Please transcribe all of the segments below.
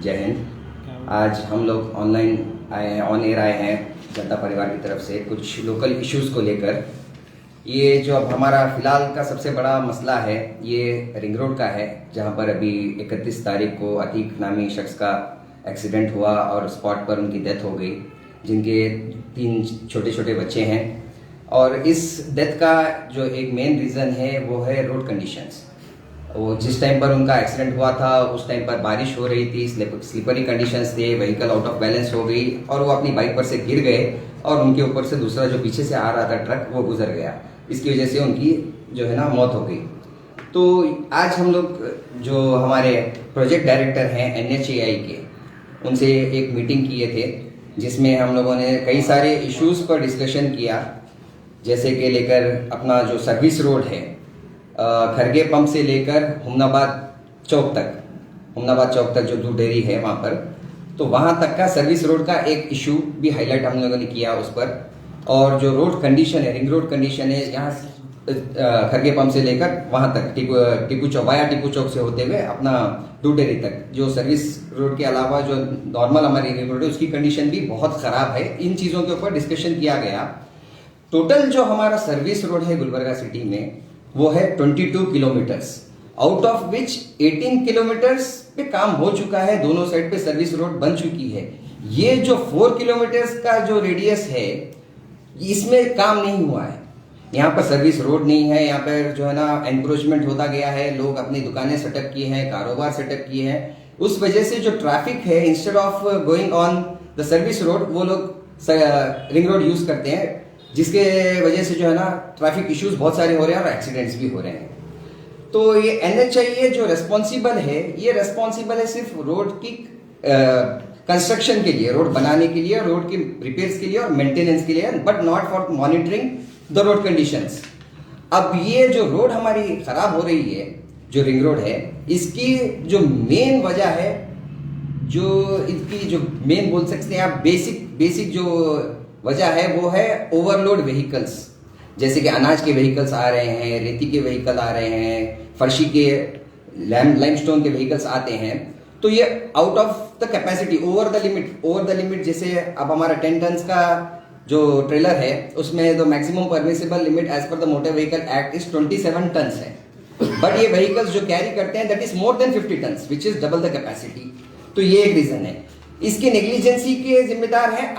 जय हिंद। आज हम लोग ऑनलाइन आए हैं, ऑन एयर आए हैं जनता परिवार की तरफ से कुछ लोकल इश्यूज़ को लेकर। ये जो अब हमारा फ़िलहाल का सबसे बड़ा मसला है ये रिंग रोड का है, जहां पर अभी 31 तारीख को अतीक नामी शख्स का एक्सीडेंट हुआ और स्पॉट पर उनकी डेथ हो गई, जिनके 3 छोटे छोटे बच्चे हैं। और इस डेथ का जो एक मेन रीज़न है वो है रोड कंडीशंस। वो जिस टाइम पर उनका एक्सीडेंट हुआ था उस टाइम पर बारिश हो रही थी, स्लिपरी कंडीशंस थे, व्हीकल आउट ऑफ बैलेंस हो गई और वो अपनी बाइक पर से गिर गए और उनके ऊपर से दूसरा जो पीछे से आ रहा था ट्रक वो गुजर गया। इसकी वजह से उनकी जो है ना मौत हो गई। तो आज हम लोग जो हमारे प्रोजेक्ट डायरेक्टर हैं NHAI के, उनसे एक मीटिंग किए थे जिसमें हम लोगों ने कई सारे इश्यूज़ पर डिस्कशन किया, जैसे कि लेकर अपना जो सर्विस रोड है खरगे पंप से लेकर हुमनाबाद चौक तक जो दूध डेयरी है वहाँ पर, तो वहाँ तक का सर्विस रोड का एक इशू भी हाईलाइट हम लोगों ने किया उस पर। और जो रोड कंडीशन है, रिंग रोड कंडीशन है, यहाँ खरगे पंप से लेकर वहाँ तक टीपू चौक से होते हुए अपना दूध डेयरी तक, जो सर्विस रोड के अलावा जो नॉर्मल हमारी रिंग रोड है उसकी कंडीशन भी बहुत ख़राब है। इन चीज़ों के ऊपर डिस्कशन किया गया। टोटल जो हमारा सर्विस रोड है गुलबर्गा सिटी में वो है 22 kilometres, out of which 18 kilometres पे काम हो चुका है, दोनों साइड पे सर्विस रोड बन चुकी है। ये जो 4 किलोमीटर्स का जो रेडियस है इसमें काम नहीं हुआ है। यहाँ पर सर्विस रोड नहीं है, यहाँ पर जो है ना एनक्रोचमेंट होता गया है, लोग अपनी दुकानें सेटअप किए हैं, कारोबार सेटअप किए हैं। उस वजह से जो ट्रैफिक है, instead of going on the service road वो लोग रिंग रोड यूज करते हैं, जिसके वजह से जो है ना ट्रैफिक इश्यूज बहुत सारे हो रहे हैं और एक्सीडेंट्स भी हो रहे हैं। तो ये NHAI जो रेस्पॉन्सिबल है, ये रेस्पॉन्सिबल है सिर्फ रोड की कंस्ट्रक्शन के लिए, रोड बनाने के लिए, रोड के रिपेयर्स के लिए और मेंटेनेंस के लिए, but not for monitoring the road conditions. अब ये जो रोड हमारी खराब हो रही है, जो रिंग रोड है, इसकी जो मेन वजह है, जो इसकी जो मेन बोल सकते हैं आप बेसिक जो वजह है वो है ओवरलोड व्हीकल्स। जैसे कि अनाज के व्हीकल्स आ रहे हैं, रेती के व्हीकल आ रहे हैं, फर्शी के लाइमस्टोन के व्हीकल्स आते हैं, तो ये out of the capacity, over the limit. जैसे अब हमारा 10 टन का जो ट्रेलर है उसमें the maximum permissible limit as per the motor vehicle act is 27 ton है, बट ये व्हीकल्स जो कैरी करते हैं that is more than 50 ton which is double the capacity. तो ये एक रीजन है। इसके नेग्लिजेंसी के जिम्मेदार है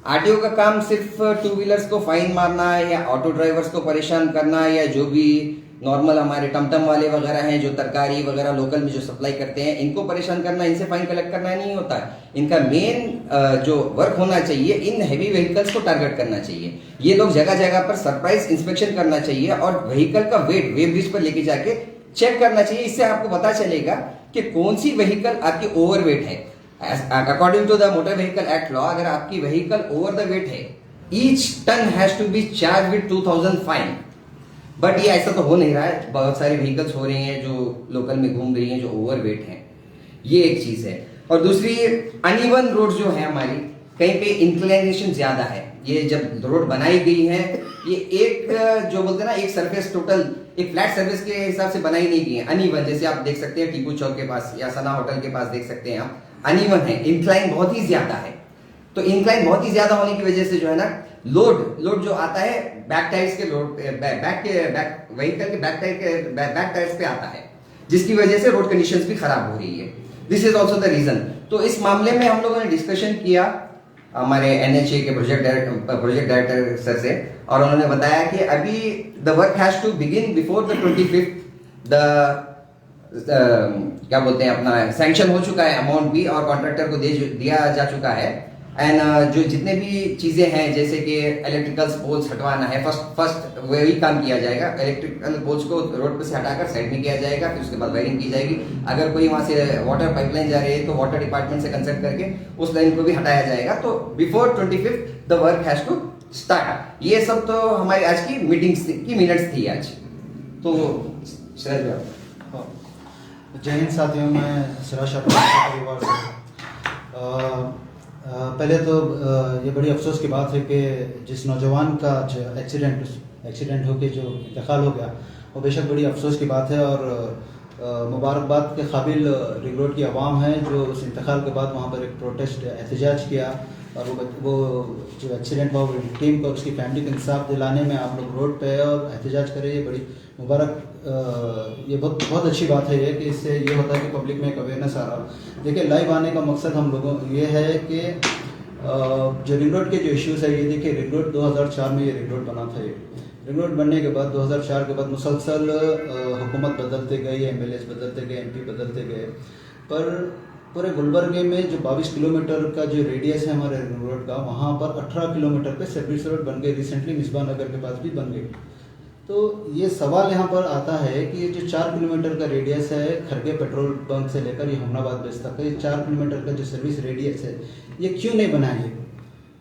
आरटीओ का काम सिर्फ 2 व्हीलर्स को फाइन मारना या ऑटो ड्राइवर्स को परेशान करना, या जो भी नॉर्मल हमारे टमटम वाले वगैरह हैं जो तरकारी वगैरह लोकल में जो सप्लाई करते हैं इनको परेशान करना, इनसे फाइन कलेक्ट करना नहीं होता है। इनका मेन जो वर्क होना चाहिए इन हैवी व्हीकल्स को टारगेट करना चाहिए। ये लोग जगह जगह पर सरप्राइज इंस्पेक्शन करना चाहिए और व्हीकल का वेट वे ब्रिज पर लेके जाके चेक करना चाहिए। इससे आपको पता चलेगा कि कौन सी व्हीकल आपकी ओवर वेट है। According to the motor vehicle act law, अगर आपकी व्हीकल ओवर द वेट है, each ton has to be charge with 2000 fine. But ये ऐसा तो हो नहीं रहा है। बहुत सारी व्हीकल्स हो रही हैं जो लोकल में घूम रही हैं जो ओवर वेट हैं। ये एक चीज है। और दूसरी, अनइवन रोड जो है हमारी, कहीं पे इंक्लिनेशन ज्यादा है। ये जब रोड बनाई गई है, ये एक जो बोलते हैं ना, एक सरफेस टोटल एक फ्लैट सर्विस के हिसाब से बनाई नहीं गई है, अनइवन। जैसे आप देख सकते हैं टीपू चौक के पास या सना होटल के पास देख सकते हैं आप, अनइवन है, इंक्लाइन बहुत ही ज्यादा है। तो इंक्लाइन बहुत ही ज्यादा होने की वजह से जो है ना लोड जो आता है बैक टायर्स के व्हीकल के बैक टायर्स पे आता है, जिसकी वजह से रोड कंडीशंस भी खराब हो रही है। This is also the reason. तो इस मामले में हम लोगों ने डिस्कशन किया हमारे NHAI के प्रोजेक्ट डायरेक्टर सर से, और उन्होंने बताया कि अभी the work has to begin before the 25th। क्या बोलते हैं, अपना सैंक्शन हो चुका है अमाउंट भी, और कॉन्ट्रैक्टर को दिया जा चुका है। एंड जो जितने भी चीजें हैं, जैसे कि इलेक्ट्रिकल पोल्स हटवाना है, फर्स्ट वही काम किया जाएगा। इलेक्ट्रिकल पोल्स को रोड पे से हटाकर साइड में किया जाएगा, फिर उसके बाद वायरिंग की जाएगी। अगर कोई वहां से वाटर पाइपलाइन जा रही है तो वाटर डिपार्टमेंट से कंसल्ट करके उस लाइन को भी हटाया जाएगा। तो before 25th the work has to start. ये सब तो हमारी आज की मीटिंग्स की मिनट्स थी आज। तो जय हिंद साथियों, मैं सिराज परिवार से। पहले तो ये बड़ी अफसोस की बात है कि जिस नौजवान का एक्सीडेंट होकर जो इंतकाल हो गया, वो बेशक बड़ी अफसोस की बात है। और मुबारकबाद के काबिल रिंग रोड की आवाम है जो उस इंतकाल के बाद वहाँ पर एक प्रोटेस्ट एहतजाज किया, और वो जो एक्सीडेंट हुआ वो टीम को उसकी फैमिली को इंसाफ दिलाने में आप लोग रोड पे आए और एहतजाज करें। ये बड़ी मुबारक, ये बहुत अच्छी बात है ये, कि इससे ये होता है कि पब्लिक में एक अवेयरनेस आ रहा। देखिए, लाइव आने का मकसद हम लोगों ये है कि जो रिंग रोड के जो इश्यूज़ है, ये देखिए रिंग रोड 2004 में ये रिंग रोड बना था। ये रिंग रोड बनने के बाद 2004 के बाद मुसलसल हुकूमत बदलते गए, MLAs बदलते गए, MP बदलते गए, पर पूरे गुलबर्गे में जो 22 किलोमीटर का जो रेडियस है हमारे रिंग रोड का, वहाँ पर 18 किलोमीटर पे सर्विस रोड बन गई। रिसेंटली मिसबा नगर के पास भी बन गई। तो ये सवाल यहाँ पर आता है कि ये जो 4 किलोमीटर का रेडियस है खरगे पेट्रोल पंप से लेकर ये हमनाबाद बेस तक, ये 4 किलोमीटर का जो सर्विस रेडियस है, ये क्यों नहीं बना है?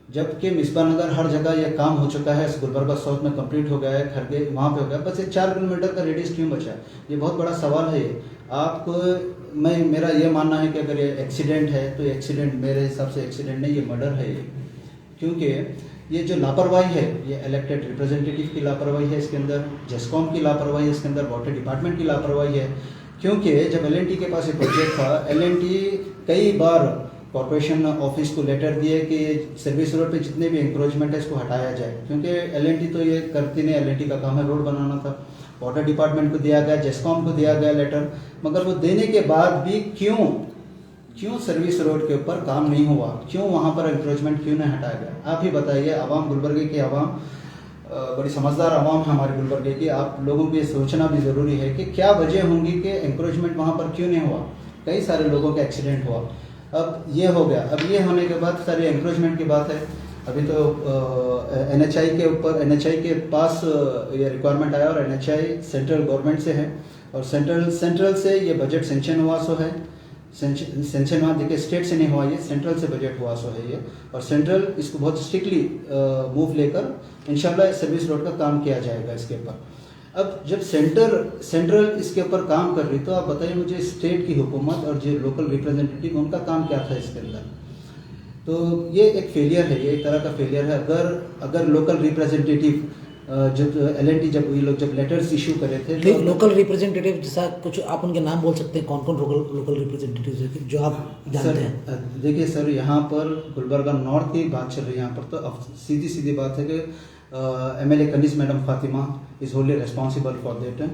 जबकि मिसबा नगर हर जगह ये काम हो चुका है, गुलबर्गा साउथ में कंप्लीट हो गया है, खरगे वहाँ पे हो गया, बस ये 4 किलोमीटर का रेडियस क्यों बचा? ये बहुत बड़ा सवाल है। ये आपको मेरा ये मानना है कि अगर ये एक्सीडेंट है तो ये एक्सीडेंट मेरे हिसाब से एक्सीडेंट नहीं, ये मर्डर है ये। क्योंकि ये जो लापरवाही है, ये इलेक्टेड रिप्रेजेंटेटिव की लापरवाही है इसके अंदर, जेस्कॉम की लापरवाही है इसके अंदर, वाटर डिपार्टमेंट की लापरवाही है। क्योंकि जब LNT के पास एक प्रोजेक्ट था, LNT कई बार कॉर्पोरेशन ऑफिस को लेटर दिए कि सर्विस रोड पे जितने भी इंक्रोचमेंट है इसको हटाया जाए, क्योंकि LNT तो ये करती नहीं, LNT का काम है रोड बनाना था। वाटर डिपार्टमेंट को दिया गया, जेस्कॉम को दिया गया लेटर, मगर वो देने के बाद भी क्यों सर्विस रोड के ऊपर काम नहीं हुआ? क्यों वहाँ पर इंक्रोचमेंट क्यों नहीं हटाया गया? आप ही बताइए। आवाम, गुलबर्गे की आवाम बड़ी समझदार आवाम है हमारे गुलबर्गे की। आप लोगों को ये सोचना भी ज़रूरी है कि क्या वजह होंगी कि इंक्रोचमेंट वहाँ पर क्यों नहीं हुआ। कई सारे लोगों का एक्सीडेंट हुआ, अब ये हो गया। अब ये होने के बाद सारी इंक्रोचमेंट की बात है। अभी तो NHI के ऊपर, NHI के पास ये रिक्वायरमेंट आया, और NHI सेंट्रल गवर्नमेंट से है, और सेंट्रल से ये बजट सेंक्शन हुआ सो है। सेंक्शन हुआ, देखिए स्टेट से नहीं हुआ, ये सेंट्रल से बजट हुआ सो है ये, और सेंट्रल इसको बहुत स्ट्रिक्टली मूव लेकर इंशाल्लाह सर्विस रोड का काम किया जाएगा इसके ऊपर। अब जब सेंट्रल इसके ऊपर काम कर रही, तो आप बताइए मुझे स्टेट की हुकूमत और जो लोकल रिप्रेजेंटेटिव उनका काम क्या था इसके अंदर? तो ये एक फेलियर है, ये एक तरह का फेलियर है। अगर लोकल रिप्रेजेंटेटिव जब LNT जब ये लोग जब लेटर्स इशू करे थे, लोकल रिप्रेजेंटेटिव जैसा कुछ आप उनके नाम बोल सकते हैं? कौन कौन लोकल रिप्रेजेंटेटिव जो आप जानते हैं? देखिए सर, यहाँ पर गुलबर्गा नॉर्थ की बात चल रही है। यहाँ पर तो सीधी बात है कि MLA Kaneez madam Fatima is wholly responsible for that.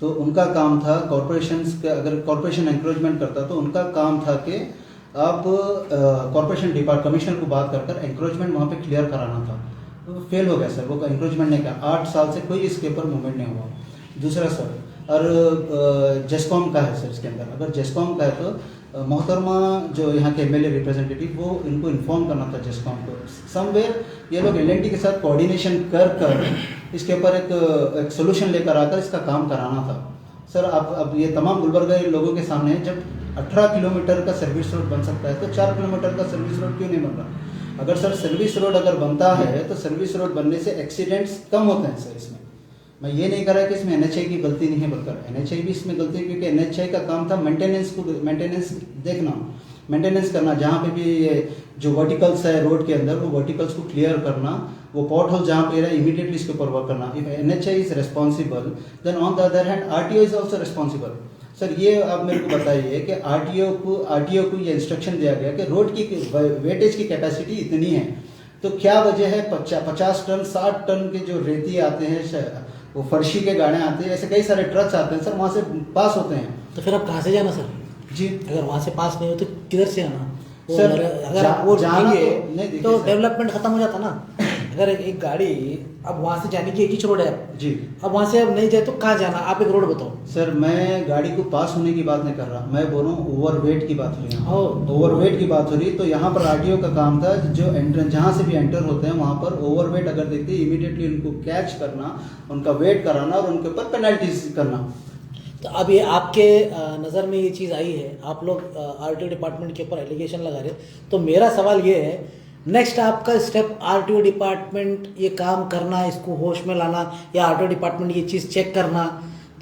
तो उनका काम था कॉरपोरेशंस के, अगर कॉरपोरेशन एंकरेजमेंट करता तो उनका काम था कि आप कॉरपोरेशन कमिश्नर को बात कर एंकरेजमेंट वहाँ पे क्लियर कराना था। तो फेल हो गया सर, वो इंक्रोचमेंट नहीं किया। 8 साल से कोई इसके ऊपर मूवमेंट नहीं हुआ। दूसरा सर, और जेस्कॉम का है सर इसके अंदर, अगर जेस्कॉम का है तो मोहतरमा जो यहाँ के MLA रिप्रेजेंटेटिव, वो इनको इन्फॉर्म करना था जेस्कॉम को। समवेयर ये लोग LNT के साथ कोऑर्डिनेशन कर इसके ऊपर एक सोल्यूशन लेकर आकर इसका काम कराना था। सर अब ये तमाम गुलबर्गा लोगों के सामने है, जब 18 किलोमीटर का सर्विस रोड बन सकता है तो 4 किलोमीटर का सर्विस रोड क्यों नहीं बन रहा? अगर सर सर्विस रोड अगर बनता है तो सर्विस रोड बनने से एक्सीडेंट्स कम होते हैं सर। इसमें मैं ये नहीं कर रहा कि इसमें NHI की गलती नहीं है, बल्कि NHI भी इसमें गलती है, क्योंकि NHI का काम था मेंटेनेंस देखना, मेंटेनेंस करना। जहाँ पे भी ये जो वर्टिकल्स है रोड के अंदर, वो वर्टिकल्स को क्लियर करना, वो पॉट होल जहाँ पे है इमीडिएटली इसके ऊपर वर्क करना। If NHI is responsible, then on the other hand RTO is also responsible. Sir ये आप मेरे को बताइए कि RTO को ये इंस्ट्रक्शन दिया गया कि रोड की वेटेज की कैपेसिटी इतनी है, तो क्या वजह है 50 टन 60 टन के जो रेती आते हैं, वो फर्शी के गाड़े आते हैं, ऐसे कई सारे ट्रक्स आते हैं सर, वहाँ से पास होते हैं। तो फिर आप कहाँ से जाना सर? जी, अगर वहाँ से पास नहीं हो तो किधर से आना? सर अगर वो जाएंगे तो सर, डेवलपमेंट खत्म हो जाता ना। अगर एक गाड़ी अब वहाँ से जाने की एक ही रोड है जी, अब वहाँ से अब नहीं जाए तो कहाँ जाना? आप एक रोड बताओ। सर मैं गाड़ी को पास होने की बात नहीं कर रहा, मैं बोल रहा हूँ ओवरवेट की बात हो रही। ओवरवेट की बात हो रही, तो यहाँ पर RTO का काम था जो जहाँ से भी एंटर होते हैं वहाँ पर ओवरवेट अगर देखते हैं इमीडिएटली उनको कैच करना, उनका वेट कराना और उनके ऊपर पेनल्टीज करना। तो अब ये आपके नज़र में ये चीज़ आई है, आप लोग RTO डिपार्टमेंट के ऊपर एलिगेशन लगा रहे, तो मेरा सवाल ये है नेक्स्ट आपका स्टेप RTO डिपार्टमेंट ये काम करना, इसको होश में लाना, या RTO डिपार्टमेंट ये चीज़ चेक करना,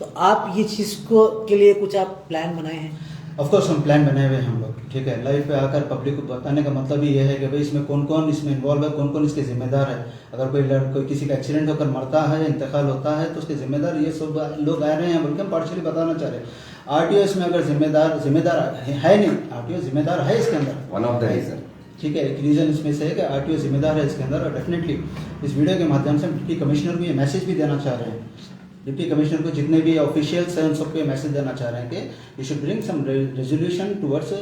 तो आप ये चीज़ को के लिए कुछ आप प्लान बनाए हैं? ऑफकोर्स हम प्लान बनाए हुए हैं हम लोग, ठीक है। लाइव पे आकर पब्लिक को बताने का मतलब ही ये है कि भाई इसमें कौन कौन इसमें इन्वॉल्व है, कौन कौन इसके जिम्मेदार है। अगर कोई किसी का एक्सीडेंट होकर मरता है, इंतकाल होता है, तो उसके जिम्मेदार ये सब लोग आ रहे हैं, बल्कि हम पार्शली बताना चाह रहे हैं। आरटीओ इसमें अगर जिम्मेदार है नहीं, आरटीओ जिम्मेदार है इसके अंदर, वन ऑफ द रीजन। ठीक है, एक रीज़न इसमें से है कि आरटीओ जिम्मेदार है इसके अंदर। और डेफिनेटली इस वीडियो के माध्यम से हम डिप्टी कमिश्नर को ये मैसेज भी देना चाह रहे हैं, डिप्टी कमिश्नर को जितने भी ऑफिशियल्स हैं उन सबको ये मैसेज देना चाह रहे हैं कि you should bring some resolution towards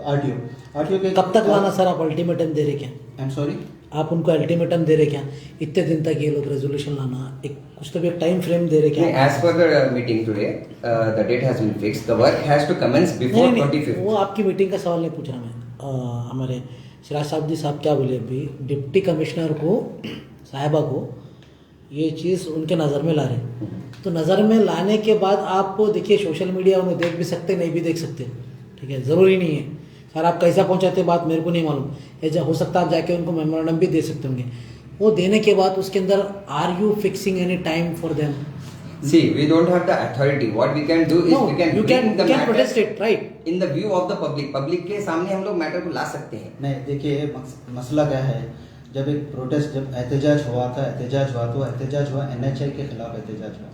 RTO के। कब तक लाना सर? आप अल्टीमेटम दे रहे क्या? आई एम सॉरी, आप उनको अल्टीमेटम दे रहे क्या? इतने दिन तक ये लोग रेजोल्यूशन लाना, एक कुछ तो भी एक टाइम फ्रेम दे रहे क्या? As per the meeting today, the date has been fixed. The work has to commence before 25th. वो आपकी मीटिंग का सवाल नहीं पूछ रहा मैं। हमारे सिराज साहब जी साहब क्या बोले अभी, डिप्टी कमिश्नर को साहिबा को ये चीज़ उनके नज़र में ला रहे हैं, तो नज़र में लाने के बाद आप देखिए सोशल मीडिया उन्हें देख भी सकते नहीं भी देख सकते, ठीक है, ज़रूरी नहीं है सर आप कैसा पहुंचाते बात मेरे को नहीं मालूम, या हो सकता है आप जाके उनको मेमोरेंडम भी दे सकते होंगे। वो देने के बाद उसके अंदर are you fixing any time for them? See, we don't have the authority. What we can do is No, we can you bring the can matter protest it, right? in the view of the public. Public के सामने हम लोग matter को ला सकते हैं। नहीं देखिए मसला क्या है, जब एक प्रोटेस्ट जब एहतजाज हुआ तो एहतजाज हुआ एनएचआई के खिलाफ एहतजाज हुआ,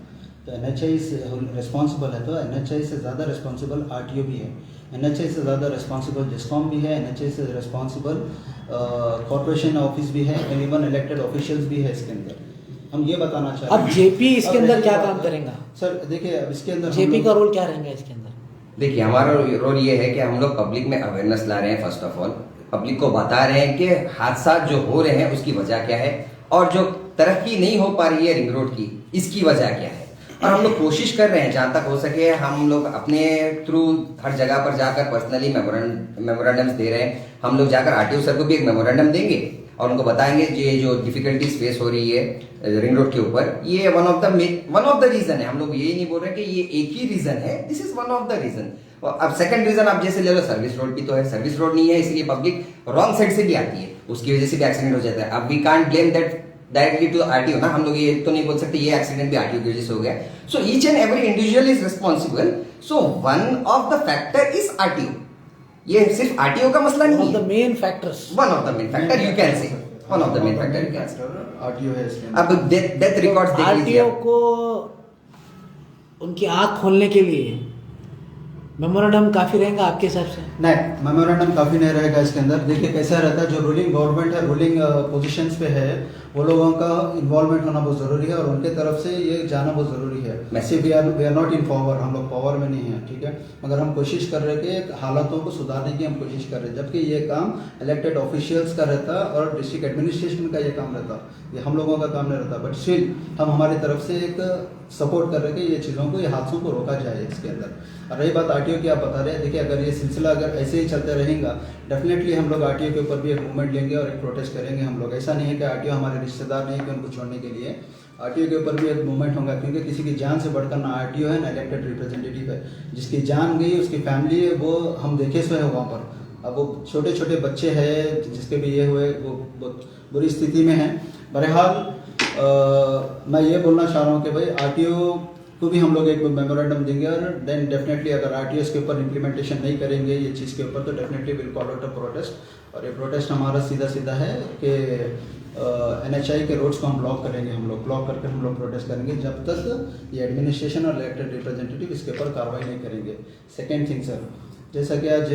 तो एनएचआई से रिस्पॉन्सिबल है, तो एनएचआई से ज़्यादा रिस्पॉन्सिबल आरटीओ भी है, एनएचआई से ज़्यादा रिस्पॉन्सिबल डिस्कॉम भी है, एनएचआई से रिस्पॉन्सिबल कॉर्पोरेशन ऑफिस भी है, एंड इवन इलेक्टेड ऑफिशियल्स भी है इसके अंदर। हम ये बताना चाहते हैं। अब जेपी इसके अंदर क्या काम करेगा सर? देखिए अब इसके अंदर जेपी का रोल क्या रहेगा इसके अंदर? देखिए हमारा रोल ये है कि हम लोग पब्लिक में अवेयरनेस ला रहे हैं। फर्स्ट ऑफ ऑल पब्लिक को बता रहे हैं कि हादसा जो हो रहे हैं उसकी वजह क्या है, और जो तरक्की नहीं हो पा रही है रिंग रोड की, इसकी वजह क्या है। और हम लोग कोशिश कर रहे हैं जहाँ तक हो सके, हम लोग अपने थ्रू हर जगह पर जाकर पर्सनली मेमोरेंडम्स दे रहे हैं। हम लोग जाकर आरटीओ सर को भी एक मेमोरेंडम देंगे और उनको बताएंगे ये जो डिफिकल्टीज फेस हो रही है रिंग रोड के ऊपर, ये वन ऑफ द रीजन है। हम लोग ये नहीं बोल रहे कि ये एक ही रीजन है, this is one of the reason. अब सेकंड रीजन आप जैसे ले लो, सर्विस रोड भी तो है, सर्विस रोड नहीं है इसलिए पब्लिक रॉन्ग साइड से भी आती है, उसकी वजह से भी एक्सीडेंट हो जाता है। अब we can't blame that directly to RTO ना, हम लोग ये तो नहीं बोल सकते ये एक्सीडेंट भी आरटीओ की वजह से हो गया। So each and every individual is responsible, so one of the factor is RTO. ये सिर्फ आरटीओ का मसला नहीं है, main factors, one of the main factor you can say, one of the main factor you can say RTO है इसके अब death records देख लीजिए। आरटीओ को उनकी आंख खोलने के लिए मेमोरेंडम काफ़ी रहेगा आपके हिसाब से? नहीं, मेमोरेंडम काफ़ी नहीं रहेगा इसके अंदर। देखिए कैसा रहता है, जो रूलिंग गवर्नमेंट है, रूलिंग पोजीशंस पे है, वो लोगों का इन्वॉल्वमेंट होना बहुत ज़रूरी है और उनके तरफ से ये जाना बहुत ज़रूरी है। वैसे we are not in power, हम लोग पावर में नहीं हैं, ठीक है, मगर हम कोशिश कर रहे हैं कि हालातों को सुधारने की हम कोशिश कर रहे हैं, जबकि ये काम इलेक्टेड ऑफिशियल्स का रहता और डिस्ट्रिक्ट एडमिनिस्ट्रेशन का ये काम रहता, ये हम लोगों का काम नहीं रहता। बट स्टिल हम हमारी तरफ से एक सपोर्ट कर रहे हैं कि ये चीज़ों को, ये हादसों को रोका जाए इसके अंदर। और रही बात आरटीओ की, आप बता रहे हैं, देखिए अगर ये सिलसिला अगर ऐसे ही चलते रहेगा, डेफिनेटली हम लोग आरटीओ के ऊपर भी एक मूवमेंट लेंगे और एक प्रोटेस्ट करेंगे हम लोग। ऐसा नहीं है कि आरटीओ हमारे रिश्तेदार नहीं है कि उनको छोड़ने के लिए, आरटीओ के ऊपर भी एक मूवमेंट होगा, क्योंकि किसी की जान से बढ़कर ना आरटीओ है ना इलेक्टेड रिप्रेजेंटेटिव है। जिसकी जान गई उसकी फैमिली है, वो हम देखे सो है वहाँ पर। अब वो छोटे छोटे बच्चे हैं जिसके भी ये हुए, वो बहुत बुरी स्थिति में हैं। बहरहाल मैं ये बोलना चाह रहा हूँ कि भाई आरटीओ को भी हम लोग एक मेमोरेंडम देंगे, और देन डेफिनेटली अगर आरटीओ के ऊपर इम्प्लीमेंटेशन नहीं करेंगे ये चीज़ के ऊपर, तो definitely will call out a protest. और ये प्रोटेस्ट हमारा सीधा है कि एनएचआई के रोड्स को हम ब्लॉक करेंगे, हम लोग ब्लॉक करके हम लोग प्रोटेस्ट करेंगे जब तक ये एडमिनिस्ट्रेशन और इलेक्टेड रिप्रेजेंटेटिव इसके ऊपर कार्रवाई नहीं करेंगे। सेकेंड थिंग सर, जैसा कि आज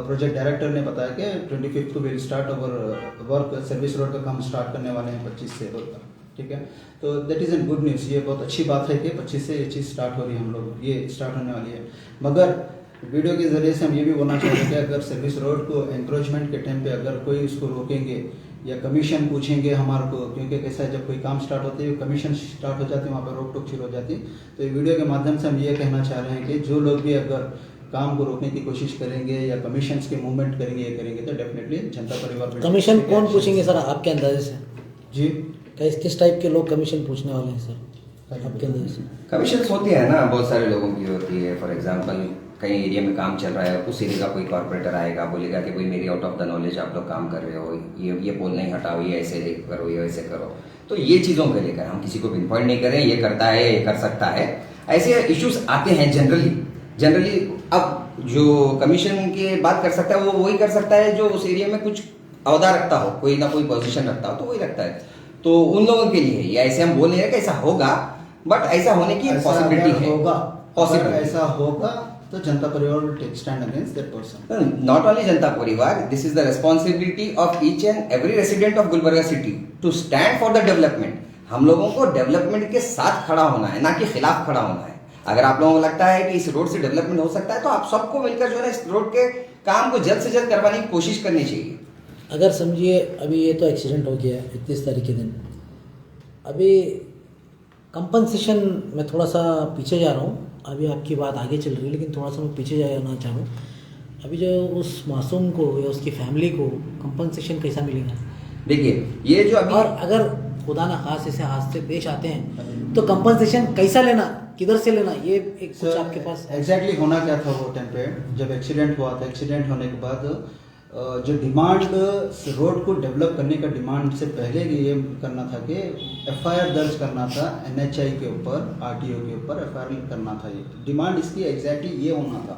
प्रोजेक्ट डायरेक्टर ने बताया कि 25 को will start over work, service road का काम स्टार्ट करने वाले हैं 25 से होगा, ठीक है। तो that is an good news, ये बहुत अच्छी बात है कि 25 से ये चीज़ स्टार्ट हो रही है, हम लोग ये स्टार्ट होने वाली है। मगर वीडियो के ज़रिए से हम ये भी बोलना चाहेंगे कि अगर सर्विस रोड को एंक्रोचमेंट के टाइम पे अगर कोई उसको रोकेंगे या कमीशन पूछेंगे हमारे को, क्योंकि कैसा है जब कोई काम स्टार्ट होती है कमीशन स्टार्ट हो जाती है, वहाँ पर रोक टोक शुरू हो जाती है। तो ये वीडियो के माध्यम से हम ये कहना चाह रहे हैं कि जो लोग भी अगर काम को रोकने की कोशिश करेंगे या कमीशन के मूवमेंट करेंगे, ये करेंगे, तो डेफिनेटली जनता परिवार कमीशन कौन पूछेंगे सर आपके अंदाजे से? जी किस टाइप के लोग कमीशन पूछने वाले हैं सर आपके अंदाजे से? कमीशन होती है ना, बहुत सारे लोगों की होती है। फॉर एग्जांपल कहीं एरिया में काम चल रहा है, उस एरिया का कोई कॉर्पोरेटर आएगा, बोलेगा कि भाई मेरी आउट ऑफ द नॉलेज आप लोग काम कर रहे हो, ये पोल नहीं हटाओ, ये ऐसे करो, ये ऐसे करो। तो ये चीज़ों को लेकर हम किसी को पिन पॉइंट नहीं करें, ये करता है, ये कर सकता है, ऐसे इश्यूज आते हैं जनरली। अब जो कमीशन की बात कर सकता है वो वही कर सकता है जो उस एरिया में कुछ अहदा रखता हो, कोई ना कोई पोजीशन रखता हो, तो वही रखता है। तो उन लोगों के लिए ये ऐसे हम बोल नहीं रहे कि ऐसा होगा, बट ऐसा होने की पॉसिबिलिटी है, होगा, ऐसा होगा तो तो जनता परिवार will take stand against that person. Not only Janta Parivar, this is the responsibility of each and every resident of Gulbarga city to stand for the development. हम लोगों को डेवलपमेंट के साथ खड़ा होना है, ना कि खिलाफ खड़ा होना है. अगर आप लोगों को लगता है कि इस रोड से डेवलपमेंट हो सकता है तो आप सबको मिलकर जो है इस रोड के काम को जल्द से जल्द करवाने की कोशिश करनी चाहिए. अगर समझिए अभी ये तो एक्सीडेंट हो गया 31 तारीख के दिन, अभी कंपनसेशन में थोड़ा सा पीछे जा रहा हूँ. अभी आपकी बात आगे चल रही है लेकिन थोड़ा सा मैं पीछे जाना चाहूँ. अभी जो उस मासूम को या उसकी फैमिली को कंपनसेशन कैसा मिलेगा? देखिए ये जो अभी, और अगर खुदा ना खास ऐसे हादसे पेश आते हैं तो कंपनसेशन कैसा लेना, किधर से लेना, ये एक कुछ आपके पास एग्जैक्टली होना क्या था वो टाइम पे जब एक्सीडेंट हुआ था. एक्सीडेंट होने के बाद जो डिमांड रोड को डेवलप करने का डिमांड से पहले ये करना था कि एफआईआर दर्ज करना था एनएचआई के ऊपर, आरटीओ के ऊपर एफआईआर करना था. ये डिमांड इसकी एग्जैक्टली ये होना था,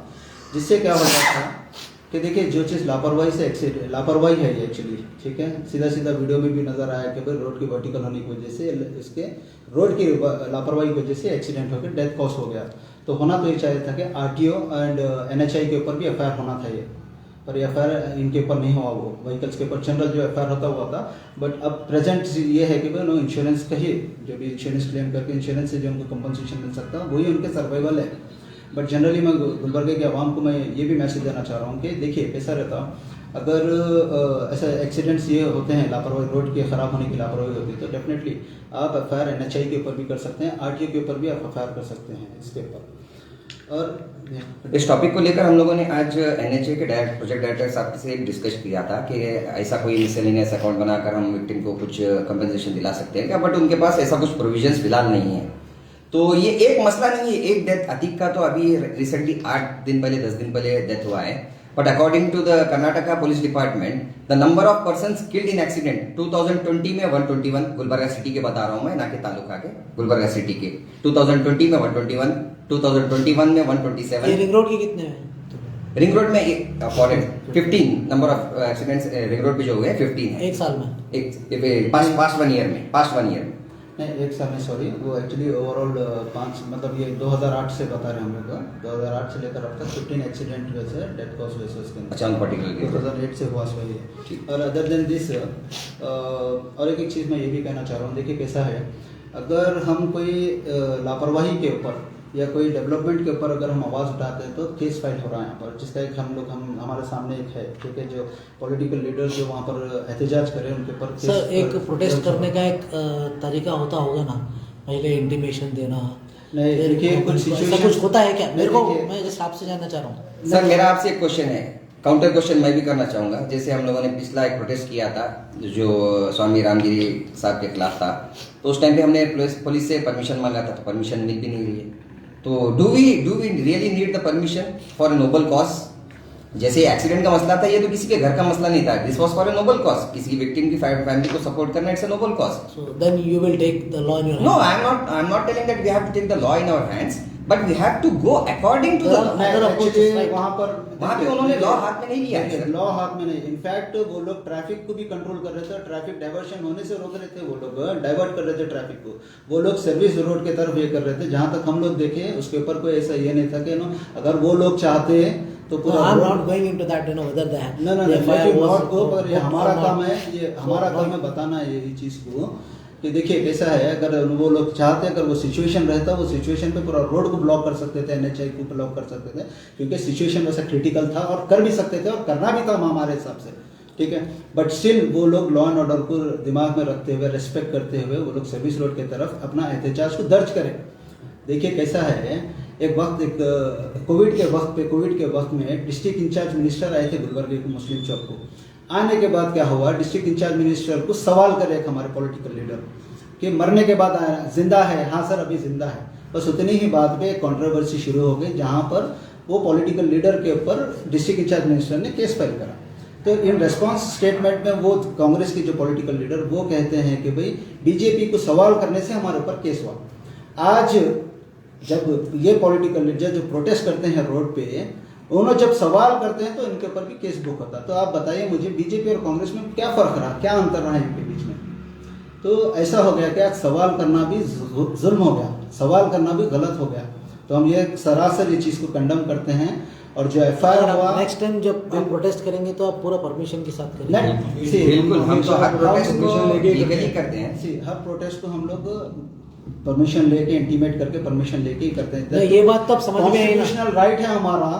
जिससे क्या होता था कि देखिए जो चीज़ लापरवाही से एक्सीडेंट, लापरवाही है ये एक्चुअली, ठीक है. सीधा सीधा वीडियो में भी नजर आया कि भाई रोड की वर्टिकल होने की वजह से, इसके रोड की लापरवाही की वजह से एक्सीडेंट होकर डेथ कॉज हो गया. तो होना तो ये चाहिए था कि आरटीओ एंड एनएचआई के ऊपर भी एफआईआर होना था ये, पर एफआईआर इनके ऊपर नहीं हुआ. वो व्हीकल्स के ऊपर जनरल जो एफआईआर होता हुआ था. बट अब प्रेजेंट ये है कि भाई नो इंश्योरेंस का ही जो भी इंश्योरेंस क्लेम करके इंश्योरेंस से जो उनको कंपनसेशन मिल सकता है वही उनके सर्वाइवल है. बट जनरली मैं गुलबर्गे के आवाम को मैं ये भी मैसेज देना चाह रहा हूँ कि देखिए कैसा रहता, अगर ऐसा एक्सीडेंट्स ये होते हैं, लापरवाही रोड के ख़राब होने की लापरवाही होती है तो डेफिनेटली आप एफआईआर एनएचआई के ऊपर भी कर सकते हैं, आरटीओ के ऊपर भी आप एफआईआर कर सकते हैं इसके ऊपर. और इस टॉपिक को लेकर हम लोगों ने आज एनएचए के प्रोजेक्ट डायरेक्टर साहब से डिस्कस किया था कि ऐसा कोई मिसलेनियस अकाउंट बनाकर हम विक्टिम को कुछ कंपनसेशन दिला सकते हैं क्या, बट उनके पास ऐसा कुछ प्रोविजंस फिलहाल नहीं है. तो ये एक मसला नहीं है. एक डेथ अतीक का तो अभी रिसेंटली 8 दिन पहले 10 दिन पहले डेथ हुआ है. But according to the Karnataka police department the number of persons killed in accident 2020 में 121, गुलबर्गा सिटी के बता रहा हूँ मैं, ना कि तालुका के, गुलबर्गा सिटी के. 2020 में 121, 2021 में 127. ये रिंग रोड के कितने हैं? रिंग रोड में 15 number of accidents ring road पे जो हुए 15 है एक साल में, एक पास्ट वन ईयर में. नहीं एक साल में, सॉरी, वो एक्चुअली ओवरऑल 5 मतलब ये 2008 से बता रहे हैं हम लोग. 2008 से लेकर अब तक 15 एक्सीडेंट हुए थे, डेथ कॉज हुए थे उसके अंदर. अच्छा, पर्टिकुलर 2008 से हुआ सही है. और अदर देन दिस और एक चीज़ मैं ये भी कहना चाह रहा हूँ. देखिए कैसा है, अगर हम कोई लापरवाही के ऊपर या कोई डेवलपमेंट के ऊपर अगर हम आवाज़ उठाते हैं तो केस फाइल हो रहा है यहाँ पर, जिसका एक हम हमारे सामने एक है, ठीक है, जो पॉलिटिकल लीडर जो वहाँ पर एहतजाज करें उनके ऊपर सर एक प्रोटेस्ट करने का एक तरीका होता होगा ना, पहले इंटीमेशन देना. नहीं देखिए कुछ ऐसा सिचुएशन कुछ होता है क्या? मेरे को देखिए- मैं जैसे आपसे जानना चाह रहा हूँ. सर मेरा आपसे एक क्वेश्चन है, काउंटर क्वेश्चन मैं भी करना चाहूँगा. जैसे हम लोगों ने पिछला एक प्रोटेस्ट किया था जो स्वामी रामगिरी साहब के खिलाफ था, तो उस टाइम पे हमने पुलिस से परमिशन मांगा था, तो परमिशन मिल भी नहीं रही है. तो do we really need the permission for a noble cause? जैसे एक्सीडेंट का मसला था, ये तो किसी के घर का मसला नहीं था. This was for a noble cause, किसी विक्टिम की फैमिली को सपोर्ट करना, it's a noble cause. So then you will take the law in your No, hand. I'm not telling that we have to take the law in our hands, but we have to go according to the law. Other approach is right. वहाँ पे उन्होंने law हाथ में नहीं लिया है, sir. Law हाथ में नहीं. इनफैक्ट वो लोग ट्रैफिक को भी कंट्रोल कर रहे थे, ट्रैफिक डाइवर्शन होने से रोक रहे थे, वो लोग डाइवर्ट कर रहे थे ट्रैफिक को. वो लोग सर्विस रोड की तरफ ये कर रहे थे. जहाँ तक हम लोग देखे उसके ऊपर कोई ऐसा ये नहीं था कि नो अगर वो लोग चाहते तो No, पूरा I'm road- not going into that, you know, whether they have. No, the FIR was- not go. पर ये हमारा or काम not. है, ये हमारा So, काम है बताना यही चीज़ को कि देखिए कैसा है. अगर वो लोग चाहते, अगर वो सिचुएशन रहता, वो सिचुएशन पे पूरा रोड को ब्लॉक कर सकते थे, एनएचआई को ब्लॉक कर सकते थे, क्योंकि सिचुएशन वैसा क्रिटिकल था और कर भी सकते थे और करना भी था हमारे हिसाब से, ठीक है. बट स्टिल वो लोग लॉ एंड ऑर्डर को दिमाग में रखते हुए, रेस्पेक्ट करते हुए वो लोग सर्विस रोड की तरफ अपना एहतजाज को दर्ज करें. देखिए कैसा है, एक कोविड के वक्त में डिस्ट्रिक्ट इंचार्ज मिनिस्टर आए थे गुलबर्गे के मुस्लिम चौक को. आने के बाद क्या हुआ, डिस्ट्रिक्ट इंचार्ज मिनिस्टर को सवाल करे एक हमारे पॉलिटिकल लीडर कि मरने के बाद आया, जिंदा है? हाँ सर अभी जिंदा है. बस उतनी ही बात पे कंट्रोवर्सी शुरू हो गई, जहाँ पर वो पॉलिटिकल लीडर के ऊपर डिस्ट्रिक्ट इंचार्ज मिनिस्टर ने केस फाइल करा. तो इन रेस्पॉन्स स्टेटमेंट में वो कांग्रेस के जो पॉलिटिकल लीडर वो कहते हैं कि भाई बीजेपी को सवाल करने से हमारे ऊपर केस हुआ. आज जब ये पॉलिटिकल लीडर जो प्रोटेस्ट करते हैं रोड पे, उन्होंने जब सवाल करते हैं तो इनके ऊपर भी केस बुक होता. तो आप बताइए मुझे बीजेपी और कांग्रेस में क्या फर्क रहा, क्या अंतर रहा इनके बीच में? तो ऐसा हो गया कि आज सवाल करना भी जुल्म हो गया, सवाल करना भी गलत हो गया. तो हम ये सरासर ये चीज़ को कंडम करते हैं। और जो FIR हुआ नेक्स्ट टाइम जब आप प्रोटेस्ट करेंगे तो आप पूरा परमिशन के साथ करेंगे। नहीं, see, बिल्कुल, हम तो हर प्रोटेस्ट को लेके लीगली करते हैं। See, हर प्रोटेस्ट को हम लोग परमिशन लेके इंटीमेट करके परमिशन लेके ही करते हैं। नहीं, ये बात तो अब समझ में आई ना। कॉन्स्टिट्यूशनल राइट है हमारा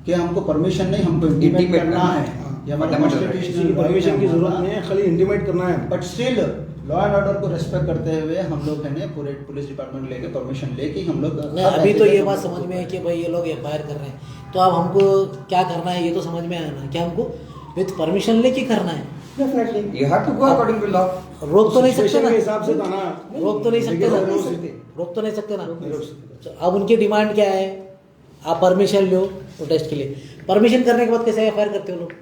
कि हमको परमिशन नहीं, हमको इंटीमेट Intimate करना करना है। है। ये हमारा Fundamental right। कॉन्स्टिट्यूशनल परमिशन की जरूरत नहीं है, खाली इंटीमेट करना है। But still law and order को रेस्पेक्ट करते हुए हम लोग है ना पूरे पुलिस डिपार्टमेंट लेके परमिशन लेके हम लोग नहीं, अभी तो ये बात समझ में है कि भाई ये लोग FIR कर रहे हैं, तो अब हमको क्या करना है ये तो समझ में आया ना, क्या हमको विथ परमिशन लेके करना है। Definitely you have to go according to law. रोक तो नहीं सकते सिचुएशन ना, के हिसाब से था ना, रोक तो नहीं सकते ना, रोक तो नहीं सकते ना। तो अब उनकी डिमांड क्या है, आप परमिशन लो प्रोटेस्ट के लिए, परमिशन करने के बाद कैसे FIR करते हो लोग,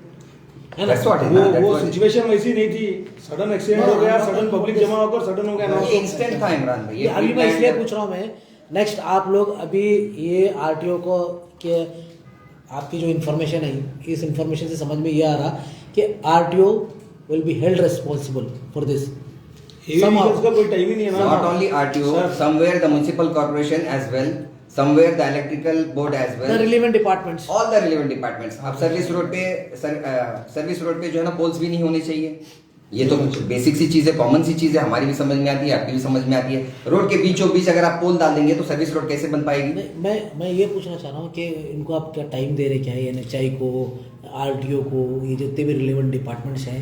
है ना। That's what it is, that's वो what it is। सिचुएशन वैसी नहीं थी, सडन एक्सीडेंट हो गया, सडन पब्लिक जमा होकर सडन हो गया ये इंस्टेंट था इमरान भाई। ये अभी मैं इसलिए पूछ रहा हूँ, मैं नेक्स्ट आप लोग अभी ये RTO को के आपकी जो इन्फॉर्मेशन है, इस इन्फॉर्मेशन से समझ में ये आ रहा कि RTO will be held responsible for this. का कोई टाइम ही नहीं है ना। Not only RTO, somewhere the municipal corporation as well, somewhere the electrical board as the well, relevant departments. all the relevant departments। अब सर्विस रोड पे जो है ना पोल्स भी नहीं होने चाहिए। ये तो बेसिक सी चीज है, कॉमन सी चीज है, हमारी भी समझ में आती है, आपकी भी समझ में आती है। रोड के बीचों बीच अगर आप पोल डाल देंगे तो सर्विस रोड कैसे बन पाएगी? नहीं, मैं ये पूछना चाह रहा हूँ कि इनको आप क्या टाइम दे रहे, क्या है NHI को, RTO को, ये जितने भी रिलेवेंट डिपार्टमेंट्स हैं,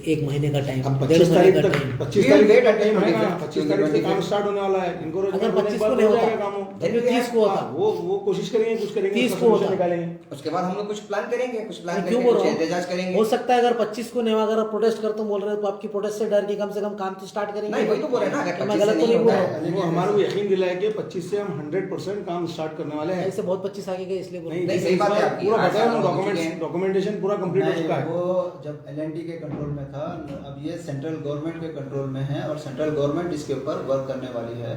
1 महीने का टाइम, अब 1.5 महीने का टाइम। 25 तारीख तक टाइम है ना, 25 तारीख से काम स्टार्ट होने वाला है। इनको अगर 25 को नहीं होता, काम हो, फिर 30 को होता, वो कोशिश करेंगे, कुछ करेंगे, 30 उसका को होता। solution निकालेंगे। उसके बाद हम लोग कुछ प्लान करेंगे, कुछ प्लान मैं क्यों करके बोल कुछ रहा एहतजाज हूँ, करेंगे। हो सकता है अगर 25 को नहीं, अगर आप प्रोटेस्ट करते हो बोल रहे हो तो आपकी प्रोटेस्ट से डर के कम से कम काम तो स्टार्ट करेंगे। नहीं, वही तो बोल रहे हैं ना, अगर मैं 25 गलत से तो नहीं नहीं बोल होता रहा है। हूँ। वो हमारे को यकीन दिलाया कि 25 से हम 100% काम स्टार्ट करने वाले हैं। ऐसे बहुत 25 आगे गए इसलिए बोल रहा हूँ। नहीं, सही बात है आपकी। पूरा 8 बताया साल ना, हो चुके हैं। डॉक्यूमेंटेशन पूरा कंप्लीट हो चुका है। वो जब LNT के कंट्रोल में था, अब ये सेंट्रल गवर्नमेंट के कंट्रोल में है और सेंट्रल गवर्नमेंट इसके ऊपर वर्क करने वाली है।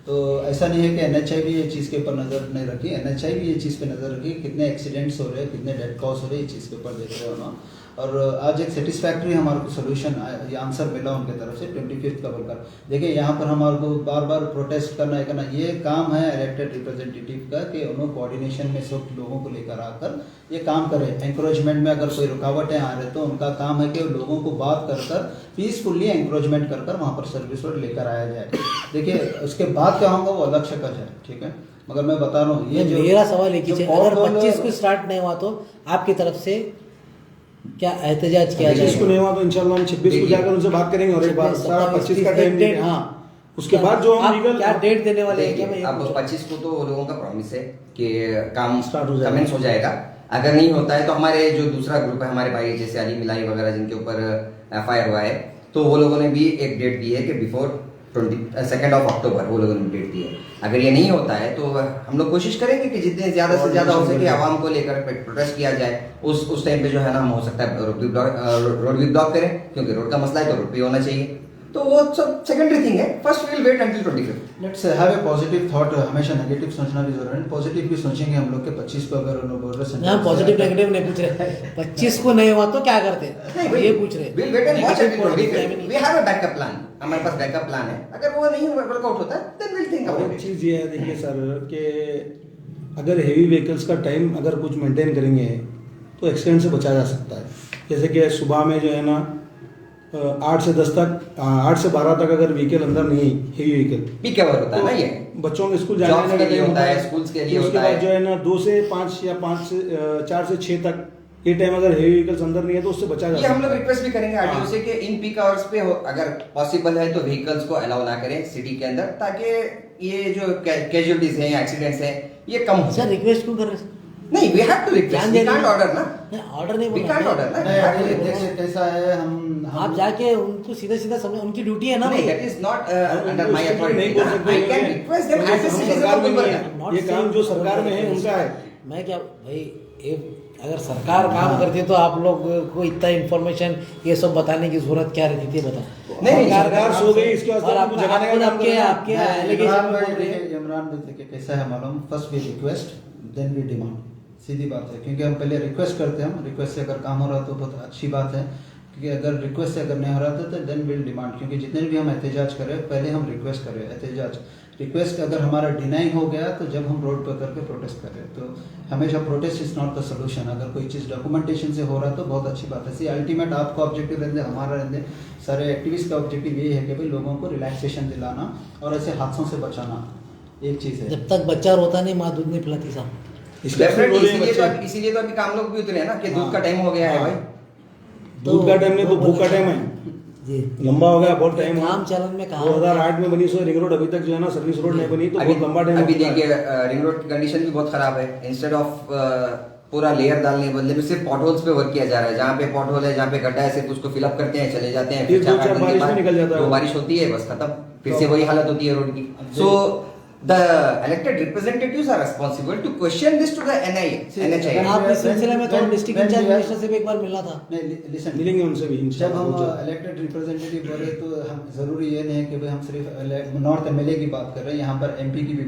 तो ऐसा नहीं है कि NHI भी ये चीज़ के ऊपर नज़र नहीं रखी, NHI भी ये चीज़ पे नज़र रखी, कितने एक्सीडेंट्स हो रहे हैं, कितने डेड कॉज हो रहे हैं, ये चीज़ के ऊपर देख रहे हो ना। और आज एक सेटिस्फैक्ट्री हमारे को सोल्यूशन ये आंसर मिला उनके तरफ से 25 का बोलकर। देखिए यहाँ पर हमारे को बार बार प्रोटेस्ट करना है, ये काम है इलेक्टेड रिप्रेजेंटेटिव का कि उन्होंने कोऑर्डिनेशन में सब लोगों को लेकर आकर ये काम करें। एंकरेजमेंट में अगर कोई रुकावटें आ रहे तो उनका काम है कि लोगों को बात कर कर पीसफुली एंकरेजमेंट कर कर वहाँ पर सर्विस रोड लेकर आया जाए। देखिए उसके बाद क्या होगा वो अलग शक्ल है, ठीक है, मगर मैं बता रहा हूँ ये जो मेरा सवाल एक ही है, अगर all 25 को स्टार्ट नहीं हुआ तो आपकी तरफ से क्या एहतजाज किया जाए? 25 को नहीं हुआ तो इंशाल्लाह हम 26 को जाकर उनसे बात करेंगे और एक बार सारा 25 का टाइम देंगे। हाँ, उसके बाद जो हम आप लीगल क्या डेट देने वाले हैं, क्या मैं देखिए, ये अब पूछ रहा हूँ? 25 को तो लोगों का प्रॉमिस है कि काम Start हो जाएगा। कमेंस हो जाएगा। अगर नहीं होता है तो हमारे जो दूसरा ग्रुप है, हमारे भाई जैसे अली मिलाई वगैरह जिनके ऊपर FIR हुआ है, तो वो लोगों ने भी एक डेट दी है कि बिफोर 2 अक्टूबर वो लोगों ने डेट दी है। अगर ये नहीं होता है तो हम लोग कोशिश करेंगे कि जितने ज्यादा से ज्यादा हो सके आवाम को लेकर प्रोटेस्ट किया जाए। उस टाइम पे जो है ना, हम हो सकता है रोड भी ब्लॉक करें, क्योंकि रोड का मसला है तो रोड पे होना चाहिए। तो वो सब सेकेंडरी थिंग है। First we will wait until 25। Let's have a positive thought. हमेशा नेगेटिव सोचना भी जरूरी है, पॉजिटिव भी सोचेंगे हम लोग के 25 को अगर उन्होंने बोल रहे ना पॉजिटिव नेगेटिव नहीं पूछ रहे, 25 को नहीं हुआ तो क्या करते हैं ये पूछ रहे। We'll wait and watch Negative, until positive 25. time he We have a backup plan. हमारे पास बैकअप प्लान है। अगर वो नहीं वर्कआउट होता है then we'll think और about एक it. चीज़ ये है, देखिए सर, कि अगर हेवी व्हीकल्स का टाइम अगर कुछ मेंटेन करेंगे तो एक्सीडेंट से बचा जा सकता है। जैसे कि सुबह में जो है ना 8 से 10 तक, 8 से 12 तक अगर व्हीकल अंदर नहीं, हेवी व्हीकल Peak hour होता है ना ये। बच्चों के स्कूल Jobs जाने के का लिए टाइम होता है, schools के लिए उसके होता बाद है। जो है ना 2 से 5 या 5 से 4 से 6 तक ये टाइम अगर हेवी व्हीकल्स अंदर नहीं है तो उससे बचा जा ये सकता हम लोग है। रिक्वेस्ट भी करेंगे आरटीओ हाँ। से कि इन पीक आवर्स पे अगर पॉसिबल है तो व्हीकल्स को अलाउ ना करें सिटी के अंदर, ताकि ये जो कैजुअलिटीज हैं, एक्सीडेंट्स हैं, ये कम हो सर जाए। रिक्वेस्ट क्यों कर रहे हैं? नहीं, we have to request, we can't order ना, ऑर्डर नहीं वी बोल कांट रहा ऑर्डर ना। नहीं, अभी देखिए कैसा है, हम आप जाके उनको सीधा सीधा समझ, उनकी ड्यूटी है ना नहीं, भाई। that is not हम under my उसके लिए authority. नहीं बोल सकते, I can request them as a हम citizen सरकार of में नहीं Gulbarga. है। Not ये काम saying जो कि सरकार में है बोल उनका है। मैं क्या भाई, अगर सरकार काम करती है तो आप लोग को इतना इन्फॉर्मेशन ये सब बताने की जरूरत क्या रहती थी, बताओ। नहीं, सरकार सो गई, इसके और वास्ते आपको जगाने का काम करना है। आपके एलिगेशन में बोल रहे हैं। इमरान भाई देखिए कैसा है मालूम, first we request then we demand, सीधी बात है। क्योंकि हम पहले रिक्वेस्ट करते हैं, हम रिक्वेस्ट से अगर काम हो रहा है तो बहुत अच्छी बात है, क्योंकि अगर रिक्वेस्ट से अगर नहीं हो रहा था तो देन विल डिमांड। क्योंकि जितने भी हम एहतजाज करें, पहले हम रिक्वेस्ट करें, एहतजाज रिक्वेस्ट अगर हमारा डिनाई हो गया तो जब हम रोड पर करके प्रोटेस्ट कर रहे हैं, तो हमेशा protest is not the solution. अगर कोई चीज़ डॉक्यूमेंटेशन से हो रहा है तो बहुत अच्छी बात है। सी अल्टीमेट आपका ऑब्जेक्टिव रहते, हमारा रहते, सारे एक्टिविस्ट का ऑब्जेक्टिव यही है कि भाई लोगों को रिलैक्सेशन दिलाना और ऐसे हादसों से बचाना, एक चीज़ है। जब तक बच्चा रोता नहीं माँ दूध नहीं पिलाती साहब। डेफिनेटली इसीलिए तो अभी काम लोग भी उतरे हैं ना कि दूध का टाइम हो गया है भाई। दूध का टाइम नहीं तो भूख का टाइम है, जी लंबा हो गया, बहुत टाइम काम चलन में कहा 2008 में बनी सो रिंग रोड, अभी तक जो है ना सर्विस रोड नहीं बनी, तो बहुत लंबा टाइम अभी देखिए रिंग रोड की कंडीशन भी बहुत खराब है। इंस्टेड ऑफ पूरा लेयर डालने के बदले में सिर्फ पॉटहोल्स पे वर्क किया जा रहा है। जहाँ पे पॉटहोल है, जहाँ पे गड्ढा है, सिर्फ उसको फिलअप करते हैं, चले जाते हैं। फिर 2-4 बारिश में निकल जाता है, तो बारिश होती है बस खत्म, फिर से वही हालत होती है रोड की। सो the elected representatives are responsible to question this to the NHAI। आप इस सिलसिले में तो डिस्ट्रिक्ट इंचार्ज मिनिस्टर से भी एक बार मिलना था। लिसन, मिलेंगे उनसे भी जब हम इलेक्टेड रिप्रेजेंटेटिव बोले तो हम जरूरी ये नहीं है कि भाई हम सिर्फ नॉर्थ एमएलए की बात कर रहे हैं, यहाँ पर एमपी की भी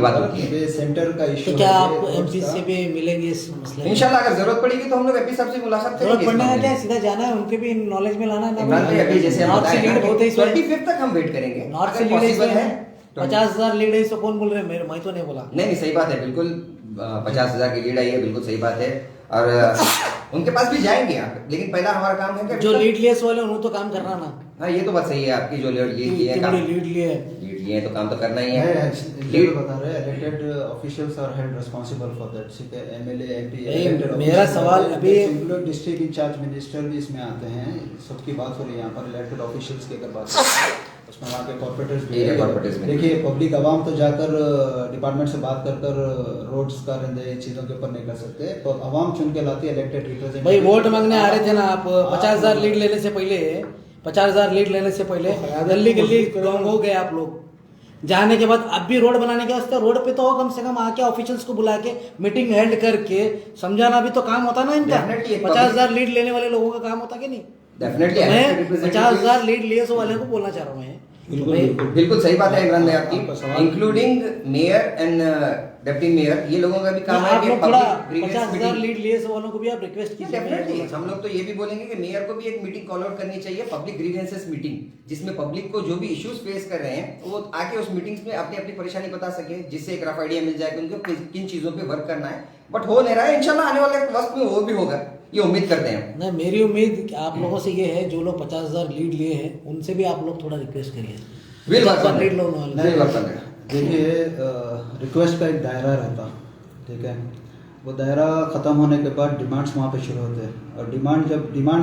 बात होती है। सेंटर का इशू तो क्या आप एमपी से भी मिलेंगे इस मसले में? इंशाल्लाह अगर जरूरत पड़ेगी तो हम लोग एमपी साहब से मुलाकात करेंगे। जरूरत पड़ने का क्या, सीधा जाना है, उनके भी नॉलेज में लाना है इमरान भाई, अभी जैसे हम नॉर्थ से लीड बहुत है इसमें, 25 तक हम वेट करेंगे। नॉर्थ से लीड है 50,000 लीड है, इसको कौन बोल रहे हैं? मेरे मैं तो नहीं बोला। नहीं सही बात है, बिल्कुल 50,000 की लीड आई है, बिल्कुल सही बात है। और उनके पास भी जाएंगे आप, लेकिन पहला हमारा काम है कि जो लीड लिए वाले उन्होंने तो काम करना ना। हाँ ये तो बात सही है आपकी, जो लीड लिए हैं, लीड लिए तो काम तो करना ही है। लीड बता रहे हैं, elected officials are held responsible for that. ठीक है, एमएलए एमपी मेरा सवाल अभी डिस्ट्रिक्ट इंचार्ज मिनिस्टर भी इसमें आते हैं, सबकी बात हो रही है यहाँ पर। इलेक्टेड ऑफिशियल्स की अगर बात करें उसमें वहाँ के कॉर्पोरेटर्स भी हैं। देखिए पब्लिक आवाम तो जाकर डिपार्टमेंट से बात कर रोड्स का रहते चीज़ों के ऊपर नहीं कर सकते, तो आवाम चुन के लाती है इलेक्टेड रिप्रेजेंटेटिव। भाई वोट मांगने आ रहे थे ना आप 50,000 लीड लेने से पहले, 50,000 लीड लेने से पहले गली गली हो गए आप लोग। जाने के बाद अब भी रोड बनाने के वास्ते रोड पे तो हो, कम से कम आके ऑफिशियल्स को बुला के मीटिंग हेल्ड करके समझाना भी तो काम होता ना इनका। 50,000 लीड लेने वाले लोगों का काम होता कि नहीं? डेफिनेटली मैं 50,000 लीड लिए वाले को बोलना चाह रहा हूँ मैं। बिल्कुल सही बात है इमरान भाई आपकी, including mayor and deputy mayor, ये लोगों का भी काम है आप कि लोग थोड़ा पब्लिक 50,000 लीड लिए वालों को भी आप रिक्वेस्ट कीजिए। डेफिनेटली हम लोग तो ये भी बोलेंगे कि मेयर को भी एक मीटिंग कॉल आउट करनी चाहिए, पब्लिक ग्रीवेंसेस मीटिंग, जिसमें पब्लिक को जो भी इश्यूज फेस कर रहे हैं वो आके उस मीटिंग्स में अपनी अपनी परेशानी बता सके, जिससे एक रफ आइडिया मिल जाए कि उनको किन चीजों पे वर्क करना है। बट हो नहीं रहा है, इंशाल्लाह आने वाले वक्त में वो भी होगा, ये उम्मीद करते हैं। नहीं, मेरी उम्मीद आप लोगों से ये है, जो लोग 50,000 लीड लिए हैं उनसे भी आप लोग थोड़ा रिक्वेस्ट करिए। देखिए रिक्वेस्ट का एक दायरा रहता, ठीक है, वो दायरा ख़त्म होने के बाद डिमांड्स वहाँ पे शुरू होते हैं, और डिमांड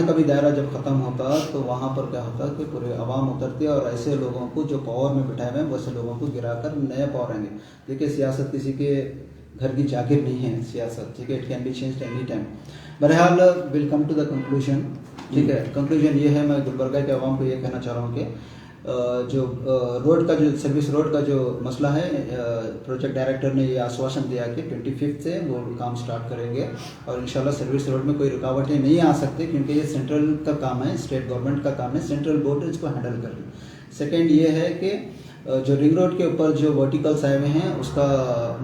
का भी दायरा जब ख़त्म होता तो वहाँ पर क्या होता कि पूरे आवाम उतरती है और ऐसे लोगों को जो पावर में बिठाए हुए हैं वैसे लोगों को गिराकर नए पावर आएंगे। देखिए सियासत किसी के घर की जागिर नहीं है सियासत, ठीक है, it can be changed any time. बहरहाल will come to the conclusion, ठीक है। कंक्लूजन ये है, मैं गुलबर्गा के आवाम को ये कहना चाह रहा हूँ कि जो रोड का जो सर्विस रोड का जो मसला है, प्रोजेक्ट डायरेक्टर ने ये आश्वासन दिया कि 25 से वो काम स्टार्ट करेंगे और इंशाल्लाह सर्विस रोड में कोई रुकावटें नहीं आ सकती, क्योंकि ये सेंट्रल का काम है, स्टेट गवर्नमेंट का काम है, सेंट्रल बोर्ड इसको हैंडल कर रही है। सेकेंड ये है कि जो रिंग रोड के ऊपर जो वर्टिकल्स आए हुए हैं उसका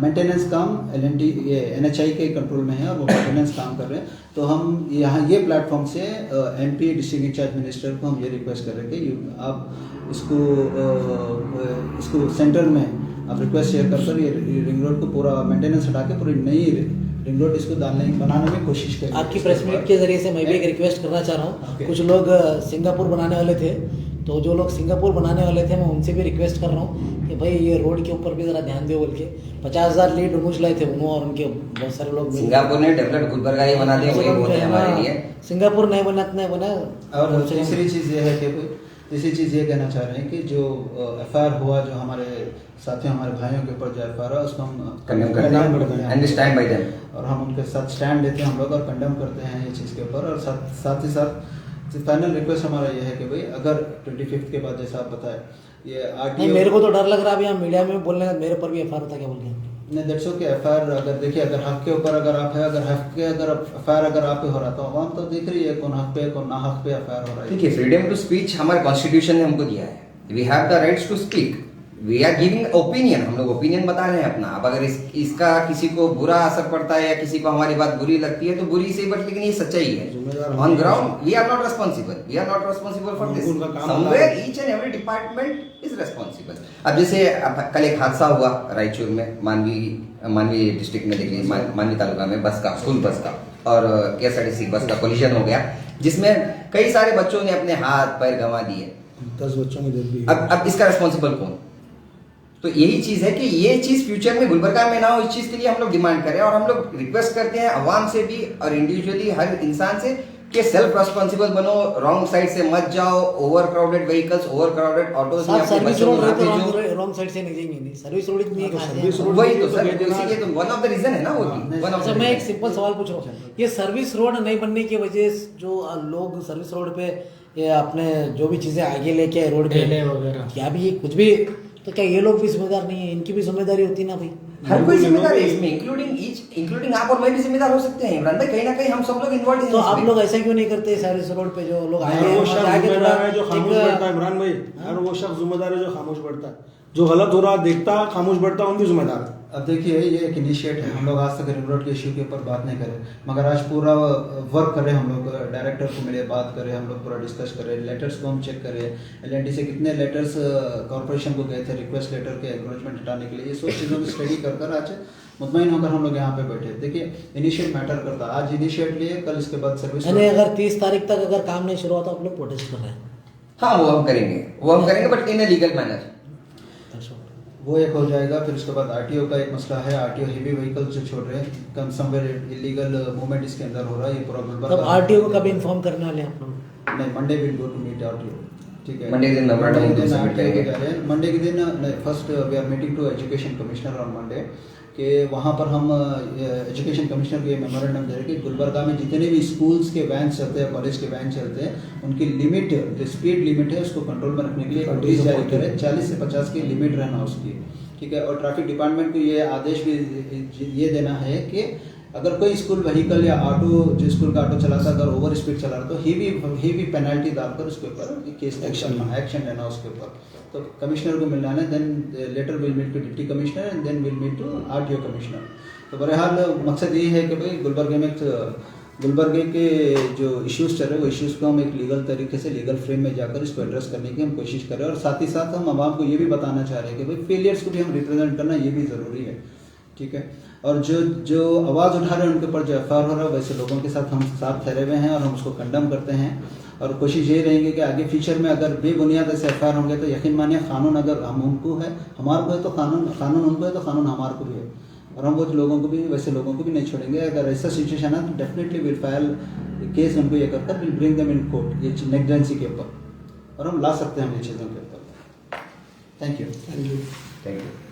मेंटेनेंस काम LNT ये NHAI के कंट्रोल में है और वो मेंटेनेंस काम कर रहे हैं। तो हम यहाँ ये प्लेटफॉर्म से MP डिस्ट्रिक्ट इंचार्ज मिनिस्टर को हम ये रिक्वेस्ट कर रहे हैं कि आप इसको सेंटर में आप रिक्वेस्ट शेयर कर ये रिंग रोड को पूरा मेंटेनेंस हटा के पूरी नई रिंग रोड इसको बनाने में कोशिश करें। आपकी प्रेस मीट के जरिए से मैं भी एक रिक्वेस्ट करना चाह रहा हूँ। कुछ लोग सिंगापुर बनाने वाले थे, तो जो लोग सिंगापुर बनाने वाले थे मैं उनसे भी रिक्वेस्ट कर रहा हूँ कि भाई ये रोड के ऊपर भी ज़रा ध्यान दो बोल के। 50,000 लीड उन्होंने लाए थे उन्होंने, और उनके बहुत सारे लोग सिंगापुर ने डेवलप गुलबर्गा ही बना दिया, वही बहुत है हमारे लिए। सिंगापुर नहीं बना। और तीसरी चीज़ ये है कि तीसरी चीज़ ये कहना चाह रहे हैं कि जो FIR हुआ, जो हमारे साथियों हमारे भाइयों के ऊपर जो FIR हुआ उसको हम कंडेम करते हैं एंड स्टैंड बाय देम, और हम उनके साथ स्टैंड लेते हैं हम लोग और कंडेम करते हैं ये चीज़ के ऊपर। और साथ ही साथ फाइनल रिक्वेस्ट हमारा ये है कि भाई अगर 25 के बाद जैसा आप बताए ये RTO, मेरे को तो डर लग रहा है अभी हम मीडिया में बोलने का, मेरे पर भी FIR होता क्या बोल रहे हैं। नहीं दैट्स ओके। FIR अगर देखिए अगर हक के ऊपर अगर आप है, अगर हक के अगर FIR अगर आप पे हो रहा तो आवाम तो देख रही है कौन हक पे कौन ना हक पे FIR हो रहा है। ठीक है, फ्रीडम टू स्पीच हमारे कॉन्स्टिट्यूशन ने हमको दिया है, we have the rights to speak, we are giving opinion, हम लोग ओपिनियन बता रहे हैं अपना। अब अगर इसका किसी को बुरा असर पड़ता है या किसी को हमारी बात बुरी लगती है तो बुरी से, बट लेकिन ये सच्चाई है। On ground we are not responsible for this. Somewhere each and every department is responsible. अब जैसे कल एक हादसा हुआ रायचूर में, मानवी डिस्ट्रिक्ट में, देखिए मानवी तालुका में, बस का, स्कूल बस का और KSRTC बस का कोलिजन हो गया, जिसमें कई सारे बच्चों ने अपने हाथ पैर गंवा दिए। 10 बच्चों की डेथ भी। अब इसका रिस्पॉन्सिबल कौन? तो यही चीज है कि ये चीज फ्यूचर में गुलबर्गा में ना हो, इस चीज के लिए हम लोग डिमांड करें और हम लोग रिक्वेस्ट करते हैं अवाम से भी और इंडिविजुअली हर इंसान से कि सेल्फ रिस्पॉन्सिबल बनो, रॉन्ग साइड से मत जाओ, over crowded vehicles, over crowded autos में अपने सर्विस बच्चों रोड को ना रहे भेजो। तो रॉन्ग साइड से नहीं जाएंगे, नहीं सर्विस रोड इतनी है सर्विस रोड वही तो सर, इसीलिए तो वन ऑफ द रीजन है ना वो भी। वन ऑफ अच्छा, द मैं एक सिंपल सवाल पूछ रहा हूँ, ये सर्विस रोड नहीं बनने की वजह से जो लोग सर्विस रोड पे ये अपने जो भी चीजें आगे लेके आए रोड पे वगैरह, या भी कुछ भी, तो क्या ये लोग भी जिम्मेदार नहीं है? इनकी भी जिम्मेदारी होती ना भाई। हर कोई जिम्मेदार है इसमें, इंक्लूडिंग आप और मैं भी जिम्मेदार हो सकते हैं इमरान भाई, कहीं ना कहीं हम सब लोग इन्वॉल्व हैं। तो आप लोग ऐसा क्यों नहीं करते सर्विस रोड पे जो लोग आगे वो शख्स आगे जिम्मेदार है जो खामोश एक- बैठता है इमरान भाई, यार वो शख्स जिम्मेदार है जो खामोश बैठता है, जो गलत हो रहा देखता खामोश बैठता, उनकी जिम्मेदार है। अब देखिए ये एक इनिशिएट है, हम लोग आज तक रिंग रोड के इशू के ऊपर बात नहीं करें, मगर आज पूरा वर्क करें, हम लोग डायरेक्टर को मिले, बात करें, हम लोग पूरा डिस्कस करें, लेटर्स को हम चेक करें, LNT से कितने लेटर्स कॉर्पोरेशन को गए थे रिक्वेस्ट लेटर के एग्रोचमेंट हटाने के लिए, ये सब चीज़ों की स्टडी कर आज मुतमईन होकर हम लोग यहाँ पे बैठे। देखिए इनिशिएट मैटर करता है, आज इनिशिएट लिए, कल इसके बाद सर्विस। यानी अगर 30 तारीख तक अगर काम नहीं शुरू हुआ तो आप लोग प्रोटेस्ट कर रहे हैं? हाँ वो हम करेंगे but in a legal manner. वो एक हो जाएगा, फिर उसके बाद RTO का एक मसला है, RTO हेवी व्हीकल जो छोड़ रहे हैं, कम समवेयर इलीगल मूवमेंट इसके अंदर हो रहा है, ये पूरा गुलबर्गा। तब RTO को कब इन्फॉर्म करने वाले हैं आप लोग? नहीं, Monday will go to meet RTO, ठीक है। मंडे के दिन मेमोरेंडम सबमिट करेंगे। मंडे के दिन first we are meeting to education commissioner on Monday, कि वहाँ पर हम एजुकेशन कमिश्नर को ये मेमोरेंडम दे रहे कि गुलबर्गा में जितने भी स्कूल्स के वैन चलते हैं, कॉलेज के वैन चलते हैं, उनकी लिमिट, जो स्पीड लिमिट है उसको कंट्रोल में रखने के लिए नोटिस जारी करें, 40 से 50 की लिमिट रहना उसकी, ठीक है। और ट्रैफिक डिपार्टमेंट को ये आदेश भी ये देना है कि अगर कोई स्कूल व्हीकल या ऑटो, जो स्कूल का ऑटो चलाता है, अगर ओवर स्पीड चला रहा तो हेवी पेनल्टी डालकर उसके ऊपर केस एक्शन लेना उसके ऊपर। तो कमिश्नर को मिलना है, then later will meet to deputy commissioner and then will meet to RTO commissioner. तो बहरहाल मकसद ये है कि भाई गुलबर्गे के जो इश्यूज़ चल रहे हैं वो इश्यूज़ को हम एक लीगल तरीके से, लीगल फ्रेम में जाकर इसको एड्रेस करने की हम कोशिश करें, और साथ ही साथ हम आवाम को ये भी बताना चाह रहे हैं कि भाई फेलियर्स को भी हम रिप्रेजेंट करना ये भी ज़रूरी है, ठीक है। और जो आवाज़ उठा रहे हैं उनके ऊपर जो FIR हो रहा है, वैसे लोगों के साथ हम साथ ठहरे हुए हैं और हम उसको कंडम करते हैं, और कोशिश ये रहेंगे कि आगे फ्यूचर में अगर बेबुनियाद ऐसे FIR होंगे तो यकीन मानिए कानून अगर हम उनको है, हमारे को है तो कानून उनको है तो कानून हमारे को भी है, और हम वो लोगों को भी, वैसे लोगों को भी नहीं छोड़ेंगे। अगर ऐसा सिचुएशन है तो डेफिनेटली विल फाइल केस, उनको ये कर will bring them in court, ये नेग्लिजेंसी के ऊपर, और हम ला सकते हैं हम ये चीज़ों के ऊपर। Thank you. Thank you.